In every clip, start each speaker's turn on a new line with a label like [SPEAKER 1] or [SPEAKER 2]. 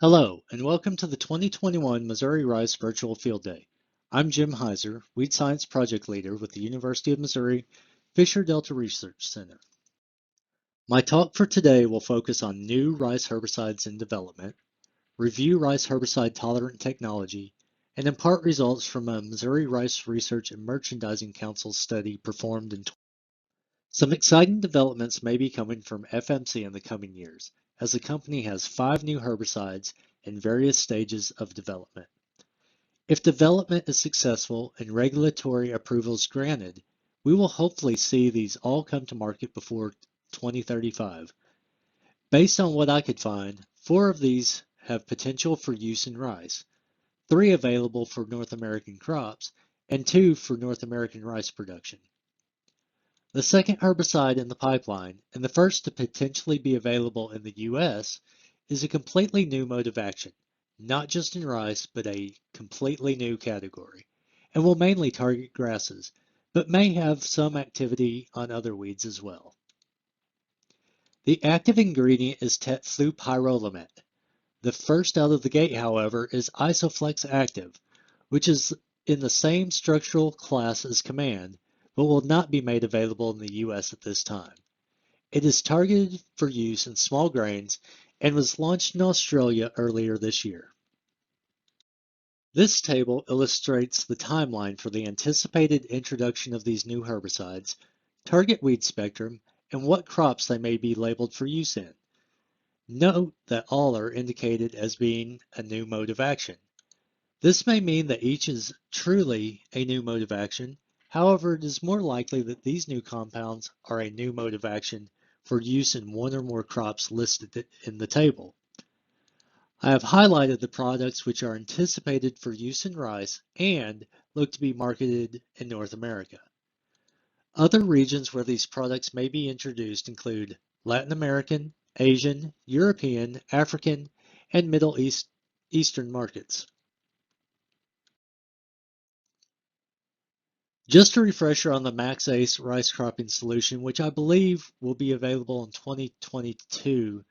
[SPEAKER 1] Hello, and welcome to the 2021 Missouri Rice Virtual Field Day. I'm Jim Heiser, Weed Science Project Leader with the University of Missouri Fisher Delta Research Center. My talk for today will focus on new rice herbicides in development, review rice herbicide tolerant technology, and impart results from a Missouri Rice Research and Merchandising Council study performed in. Some exciting developments may be coming from FMC in the coming years, as the company has 5 new herbicides in various stages of development. If development is successful and regulatory approvals granted, we will hopefully see these all come to market before 2035. Based on what I could find, 4 of these have potential for use in rice, 3 available for North American crops, and 2 for North American rice production. The second herbicide in the pipeline, and the first to potentially be available in the U.S., is a completely new mode of action, not just in rice, but a completely new category, and will mainly target grasses, but may have some activity on other weeds as well. The active ingredient is tetflupyrolimet. The first out of the gate, however, is Isoflex Active, which is in the same structural class as Command, but will not be made available in the U.S. at this time. It is targeted for use in small grains and was launched in Australia earlier this year. This table illustrates the timeline for the anticipated introduction of these new herbicides, target weed spectrum, and what crops they may be labeled for use in. Note that all are indicated as being a new mode of action. This may mean that each is truly a new mode of action. However, it is more likely that these new compounds are a new mode of action for use in one or more crops listed in the table. I have highlighted the products which are anticipated for use in rice and look to be marketed in North America. Other regions where these products may be introduced include Latin American, Asian, European, African, and Middle Eastern markets. Just a refresher on the MaxAce rice cropping solution, which I believe will be available in 2022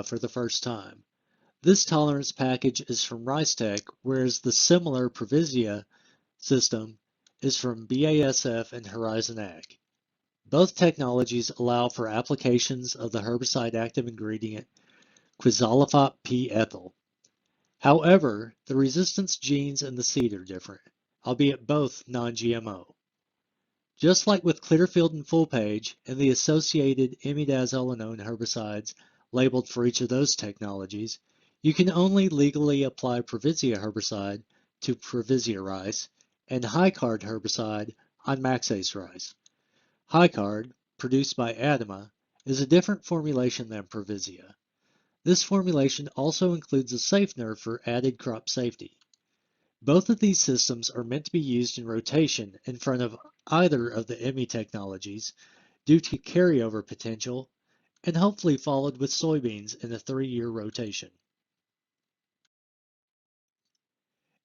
[SPEAKER 1] for the first time. This tolerance package is from RiceTech, whereas the similar Previsia system is from BASF and Horizon Ag. Both technologies allow for applications of the herbicide active ingredient quizalofop P-ethyl. However, the resistance genes in the seed are different, albeit both non-GMO. Just like with Clearfield and Full Page and the associated imidazolinone herbicides labeled for each of those technologies, you can only legally apply Previsia herbicide to Previsia rice and High-Card herbicide on MaxAce rice. High-Card, produced by Adama, is a different formulation than Previsia. This formulation also includes a safener for added crop safety. Both of these systems are meant to be used in rotation in front of either of the IMI technologies due to carryover potential and hopefully followed with soybeans in a 3-year rotation.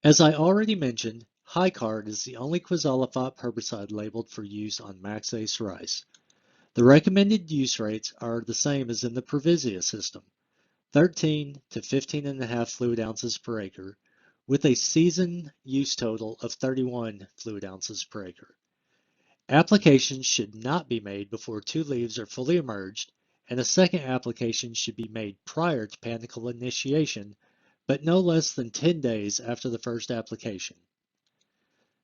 [SPEAKER 1] As I already mentioned, High-Card is the only quizalofop herbicide labeled for use on MaxAce rice. The recommended use rates are the same as in the Previsia system, 13 to 15.5 fluid ounces per acre, with a season use total of 31 fluid ounces per acre. Applications should not be made before 2 leaves are fully emerged, and a second application should be made prior to panicle initiation, but no less than 10 days after the first application.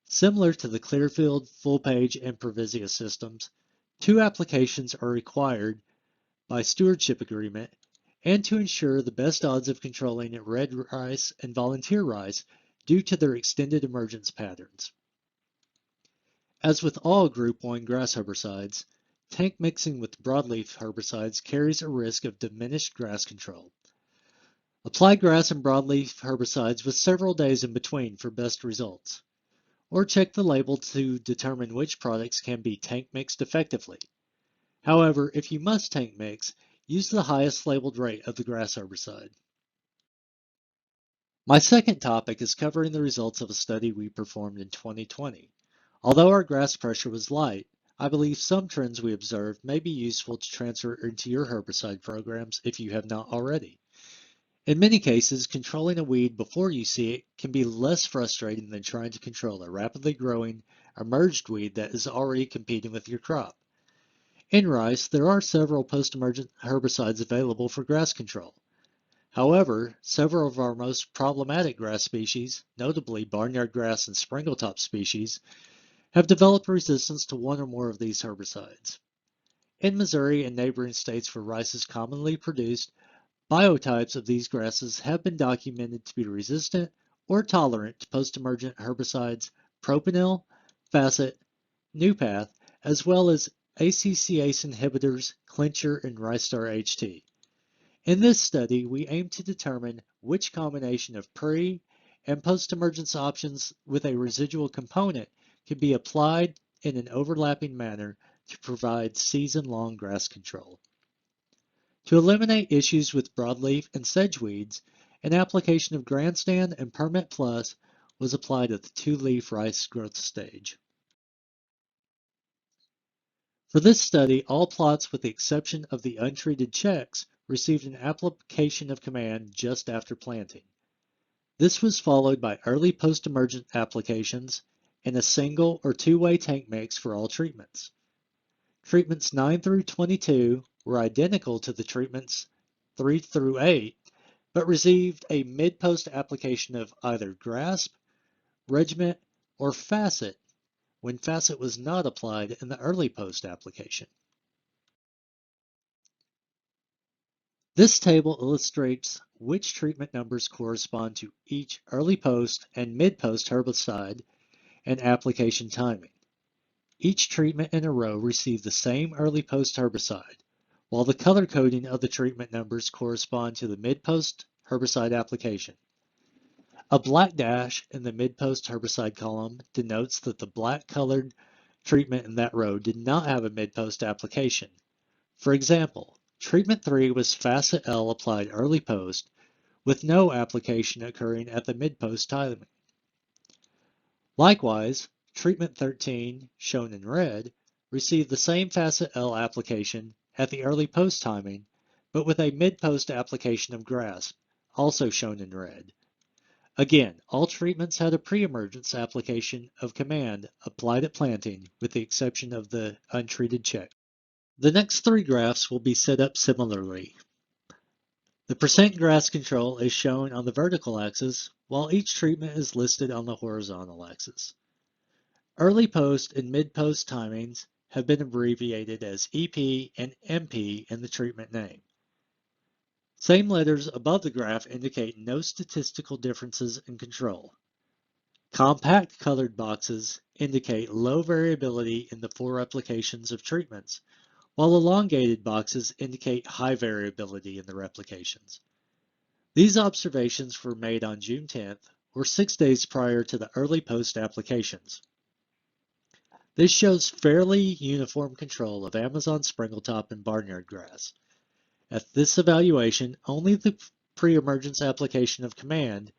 [SPEAKER 1] Similar to the Clearfield, Full Page, and Previsia systems, 2 applications are required by stewardship agreement and to ensure the best odds of controlling red rice and volunteer rice due to their extended emergence patterns. As with all Group 1 grass herbicides, tank mixing with broadleaf herbicides carries a risk of diminished grass control. Apply grass and broadleaf herbicides with several days in between for best results, or check the label to determine which products can be tank mixed effectively. However, if you must tank mix, use the highest labeled rate of the grass herbicide. My second topic is covering the results of a study we performed in 2020. Although our grass pressure was light, I believe some trends we observed may be useful to transfer into your herbicide programs if you have not already. In many cases, controlling a weed before you see it can be less frustrating than trying to control a rapidly growing, emerged weed that is already competing with your crop. In rice, there are several post-emergent herbicides available for grass control. However, several of our most problematic grass species, notably barnyard grass and springletop species, have developed resistance to one or more of these herbicides. In Missouri and neighboring states where rice is commonly produced, biotypes of these grasses have been documented to be resistant or tolerant to post-emergent herbicides propanil, facet, Newpath, as well as ACCase inhibitors, Clincher, and Rystar HT. In this study, we aim to determine which combination of pre- and post-emergence options with a residual component can be applied in an overlapping manner to provide season-long grass control. To eliminate issues with broadleaf and sedge weeds, an application of Grandstand and Permit Plus was applied at the two-leaf rice growth stage. For this study, all plots with the exception of the untreated checks received an application of command just after planting. This was followed by early post-emergent applications and a single or two-way tank mix for all treatments. Treatments 9 through 22 were identical to the treatments 3 through 8, but received a mid-post application of either grasp, regiment, or facet when facet was not applied in the early post application. This table illustrates which treatment numbers correspond to each early post and mid-post herbicide and application timing. Each treatment in a row received the same early post herbicide, while the color coding of the treatment numbers correspond to the mid-post herbicide application. A black dash in the mid-post herbicide column denotes that the black-colored treatment in that row did not have a mid-post application. For example, treatment 3 was Facet L applied early post, with no application occurring at the mid-post timing. Likewise, treatment 13, shown in red, received the same Facet L application at the early post timing, but with a mid-post application of grasp, also shown in red. Again, all treatments had a pre-emergence application of command applied at planting, with the exception of the untreated check. The next three graphs will be set up similarly. The percent grass control is shown on the vertical axis, while each treatment is listed on the horizontal axis. Early post and mid-post timings have been abbreviated as EP and MP in the treatment name. Same letters above the graph indicate no statistical differences in control. Compact colored boxes indicate low variability in the 4 replications of treatments, while elongated boxes indicate high variability in the replications. These observations were made on June 10th, or 6 days prior to the early post applications. This shows fairly uniform control of Amazon springletop and barnyard grass. At this evaluation, only the pre-emergence application of command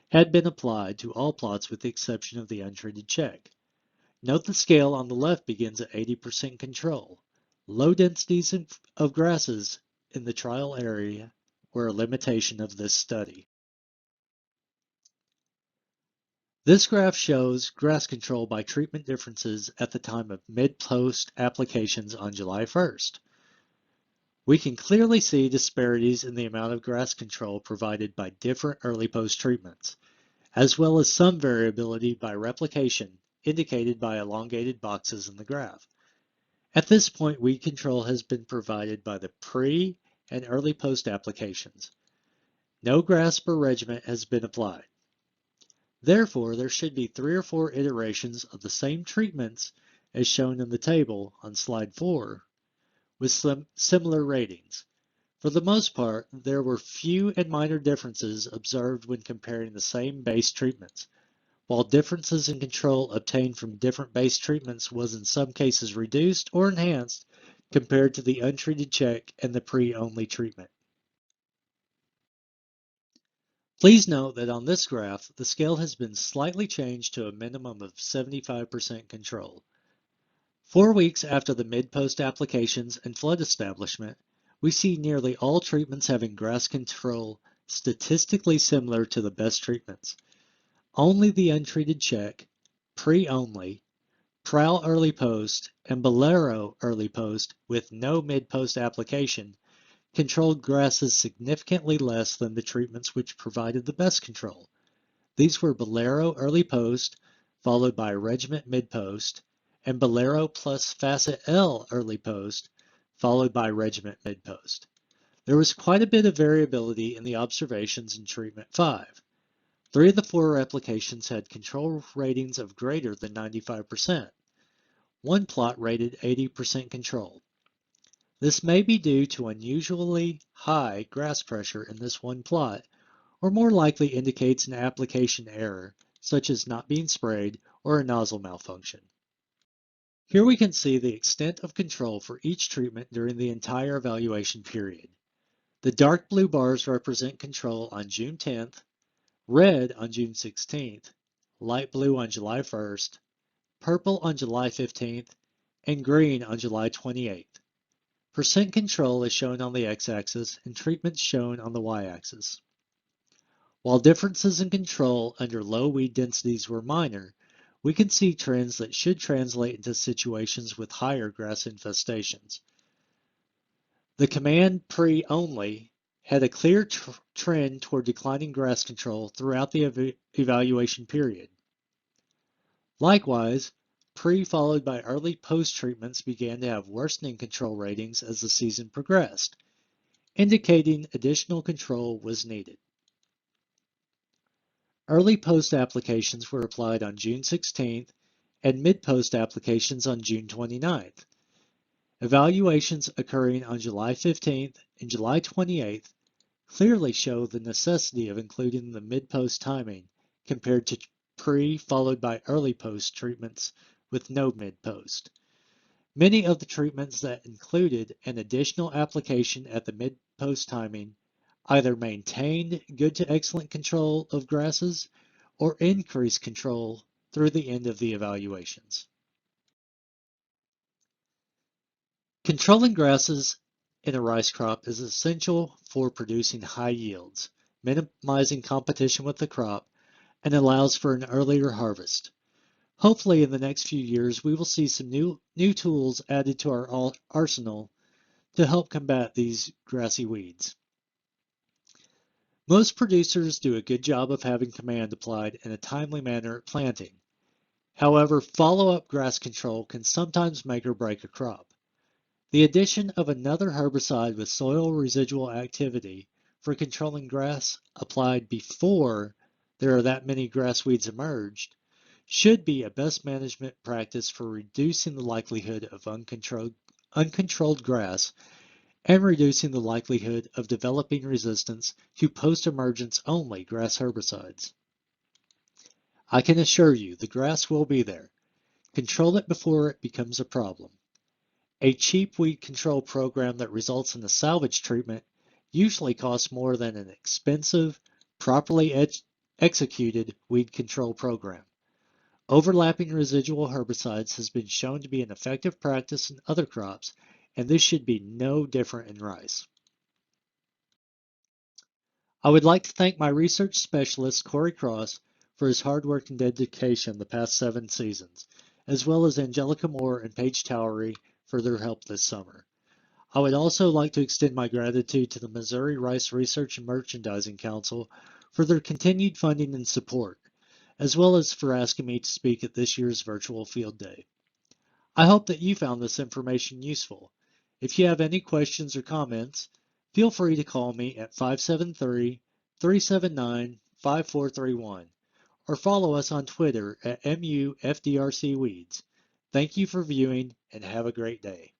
[SPEAKER 1] had been applied to all plots with the exception of the untreated check. Note the scale on the left begins at 80% control. Low densities of grasses in the trial area were a limitation of this study. This graph shows grass control by treatment differences at the time of mid-post applications on July 1st. We can clearly see disparities in the amount of grass control provided by different early post treatments, as well as some variability by replication indicated by elongated boxes in the graph. At this point, weed control has been provided by the pre- and early post applications. No grasp or regiment has been applied. Therefore, there should be 3 or 4 iterations of the same treatments as shown in the table on slide 4, with some similar ratings. For the most part, there were few and minor differences observed when comparing the same base treatments, while differences in control obtained from different base treatments was in some cases reduced or enhanced compared to the untreated check and the pre-only treatment. Please note that on this graph, the scale has been slightly changed to a minimum of 75% control. 4 weeks after the mid-post applications and flood establishment, we see nearly all treatments having grass control statistically similar to the best treatments. Only the untreated check, pre-only, Prowl early post, and Bolero early post with no mid-post application controlled grasses significantly less than the treatments which provided the best control. These were Bolero early post, followed by Regiment mid-post, and Bolero plus Facet L early post, followed by Regiment mid-post. There was quite a bit of variability in the observations in Treatment 5. 3 of the 4 applications had control ratings of greater than 95%. One plot rated 80% control. This may be due to unusually high grass pressure in this one plot, or more likely indicates an application error, such as not being sprayed or a nozzle malfunction. Here we can see the extent of control for each treatment during the entire evaluation period. The dark blue bars represent control on June 10th, red on June 16th, light blue on July 1st, purple on July 15th, and green on July 28th. Percent control is shown on the x-axis and treatments shown on the y-axis. While differences in control under low weed densities were minor, we can see trends that should translate into situations with higher grass infestations. The command pre-only had a clear trend toward declining grass control throughout the evaluation period. Likewise, pre followed by early post treatments began to have worsening control ratings as the season progressed, indicating additional control was needed. Early post applications were applied on June 16th and mid-post applications on June 29th. Evaluations occurring on July 15th and July 28th clearly show the necessity of including the mid-post timing compared to pre followed by early post treatments with no mid-post. Many of the treatments that included an additional application at the mid-post timing either maintained good to excellent control of grasses or increased control through the end of the evaluations. Controlling grasses in a rice crop is essential for producing high yields, minimizing competition with the crop, and allows for an earlier harvest. Hopefully in the next few years we will see some new tools added to our arsenal to help combat these grassy weeds. Most producers do a good job of having command applied in a timely manner at planting. However, follow-up grass control can sometimes make or break a crop. The addition of another herbicide with soil residual activity for controlling grass applied before there are that many grass weeds emerged should be a best management practice for reducing the likelihood of uncontrolled grass and reducing the likelihood of developing resistance to post-emergence only grass herbicides. I can assure you the grass will be there. Control it before it becomes a problem. A cheap weed control program that results in a salvage treatment usually costs more than an expensive, properly executed weed control program. Overlapping residual herbicides has been shown to be an effective practice in other crops, and this should be no different in rice. I would like to thank my research specialist, Corey Cross, for his hard work and dedication the past 7 seasons, as well as Angelica Moore and Paige Towery for their help this summer. I would also like to extend my gratitude to the Missouri Rice Research and Merchandising Council for their continued funding and support, as well as for asking me to speak at this year's virtual field day. I hope that you found this information useful. If you have any questions or comments, feel free to call me at 573-379-5431 or follow us on Twitter at MUFDRCweeds. Thank you for viewing and have a great day.